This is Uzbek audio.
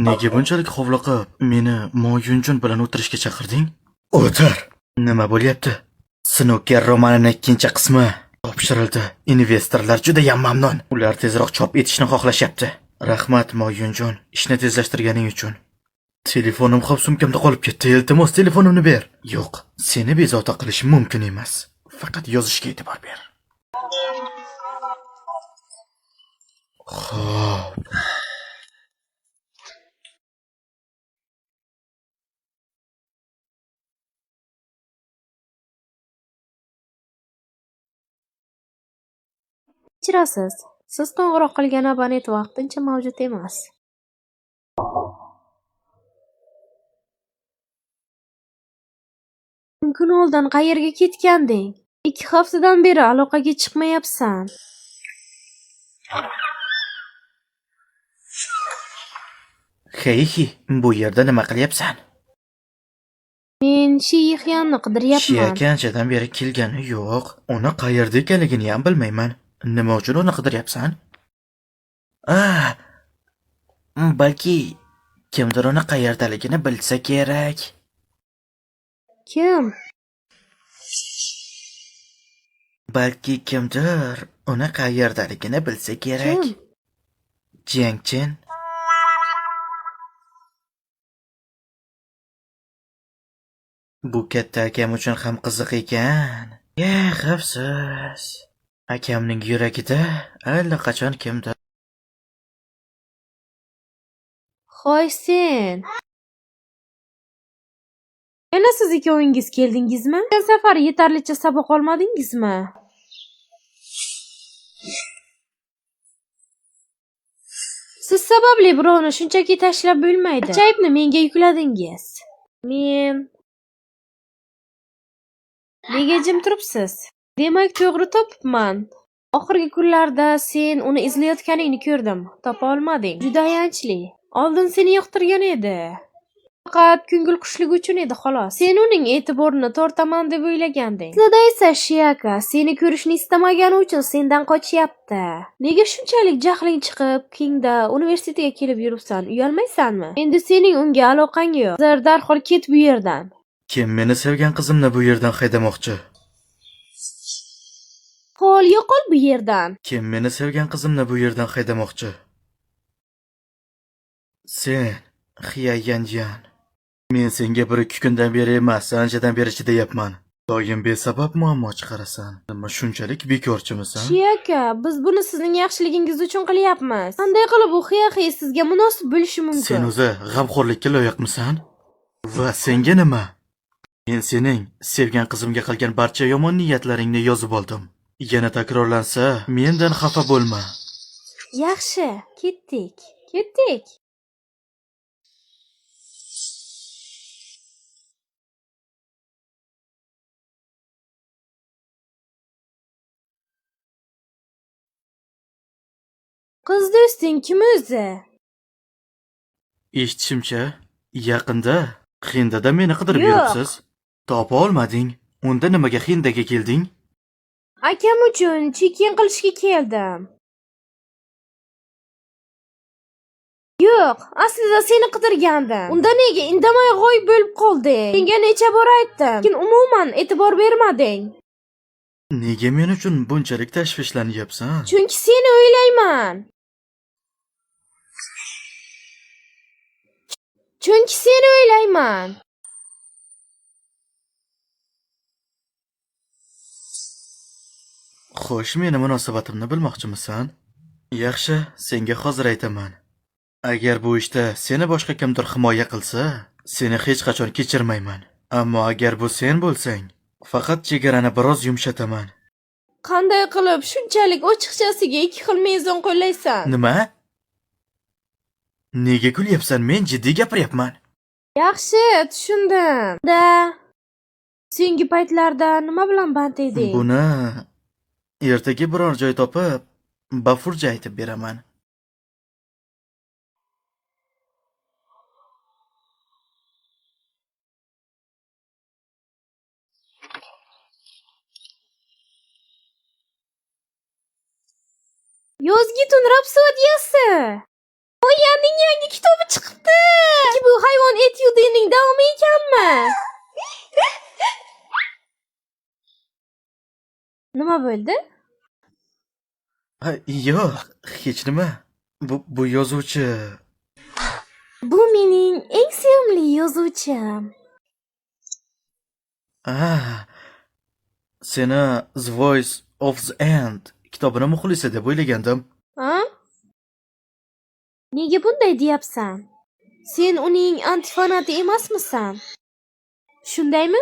Nega bunchalik hovliqib, meni Moyunjun bilan o'tirishga chaqirding? O'tir. Nima bo'lyapti? Snooker romanining ikkinchi qismi topshirildi. Investorlar juda ham mamnun. Ular tezroq chop etishni xohlashyapti. Rahmat Moyunjun, ishni tezlashtirganing uchun. Telefonim xo'p sumkamda qolib ketdi. Iltimos telefonimni ber. Yo'q, seni bezovta qilish mumkin emas. Faqat yozishga e'tibor ber. Xo'p. Kechirasiz. Siz qo'ng'iroq qilgan abonent vaqtincha mavjud emas. Kun oldin qayerga ketganding? 2 haftadan beri aloqaga chiqmayapsan. Hey, bu yerda nima qilyapsan? Men Shiyixyanni qidiryapman. Shiyaka anchadan beri kelgani yo'q. Uni qayerda ekanligini ham bilmayman. Nima uchun uni qidiryapsan? Balki kimdir uni qayerdaligini bilsa kerak. Kim? Balki kimdir uni qayerdaligini bilsa kerak. Kim? Jangchin. Bu katta akam uchun ham qiziq ekan. Afsus. Akamning yuragida allaqachon kimdir. Xo'sh sen. Yana siz ikkovingiz keldingizmi? O'tgan safar yetarlicha saboq olmadingizmi? Siz sababli birovni shunchaki tashlab bo'lmaydi. Aybni menga yukladingiz. Men nega jim turibsiz? Demak, to'g'ri topibman. Oxirgi kunlarda sen uni izlayotganingni ko'rdim. Topa olmading. Juda ayanchli. Oldin seni yoqtirgan edi. Faqat ko'ngil qushligi uchun edi xolos. Sen uning e'tiborini tortaman deb o'ylaganding. Aslida esa Shiyaka seni ko'rishni istamagani uchun sendan qochyapti. Nega shunchalik jahling chiqib, Kingda universitetiga kelib yuribsan? Uyalmaysanmi? Endi sening unga aloqang yo'q. Hozir darhol ket bu yerdan. Kim meni sevgan qizimni bu yerdan haydamoqchi? Qo'l yo'qol bu yerdan. Kim meni sevgan qizimni bu yerdan haydamoqchi? Sen, Xiyayanjan. Men senga 1-2 kundan beri emas, anchadan beri chidayapman. Doim besabab muammo chiqarasan. Nima shunchalik bekorchimisan? Shiyaka, biz buni sizning yaxshiligingiz uchun qilyapmiz. Qanday qilib u Xiyaxi sizga munosib bo'lishi mumkin? Sen o'zi g'amxo'rlikka loyiqmisan? Va senga nima? Men sening sevgan qizimga qilgan barcha yomon niyatlaringni yozib oldim. Yana takrorlansa, mendan xafa bo'lma. Yaxshi, ketdik. Ketdik. Qiz do'sting kim o'zi? Eshitishimcha, yaqinda Hindada meni qidirib Yo'q. yuribsiz. Topa olmading. Unda nimaga Hindaga kelding? Akam uchun chekin qilishga keldim. Yo'q, aslida seni qidirgandim. Unda nega indamay g'oyib bo'lib qolding? Senga necha bor aytdim, lekin umuman e'tibor bermading. Nega men uchun bunchalik tashvishlanyapsan? Chunki seni o'ylayman. Chunki seni o'ylayman. Xo'sh, meni munosabatimni bilmoqchimisan? Yaxshi, senga hozir aytaman. Agar bu ishda seni boshqa kimdir himoya qilsa, seni hech qachon kechirmayman. Ammo agar bu sen bo'lsang, faqat chegarani biroz yumshataman. Qanday qilib shunchalik ochiqchasiga 2 xil mezon qo'llaysan? Nima? Nega kulyapsan? Men jiddiy gapiryapman. Yaxshi, tushundim. So'nggi paytlarda nima bilan band eding? Buni ertaga biror joy topib, bafurja aytib beraman. Yozgi tun rapsodiyasi. Moyaning yangi kitobi chiqibdi. Bu hayvon etyudining davomi ekanmi? Nima bo'ldi? Yo'q, hech nima. Bu yozuvchi. Bu mening eng sevimli yozuvchim. Seni The Voice of the End kitobini muxlisi deb o'ylagandim. Ha? Nega bunday deyapsan? Sen uning antifanati emasmisan? Shundaymi?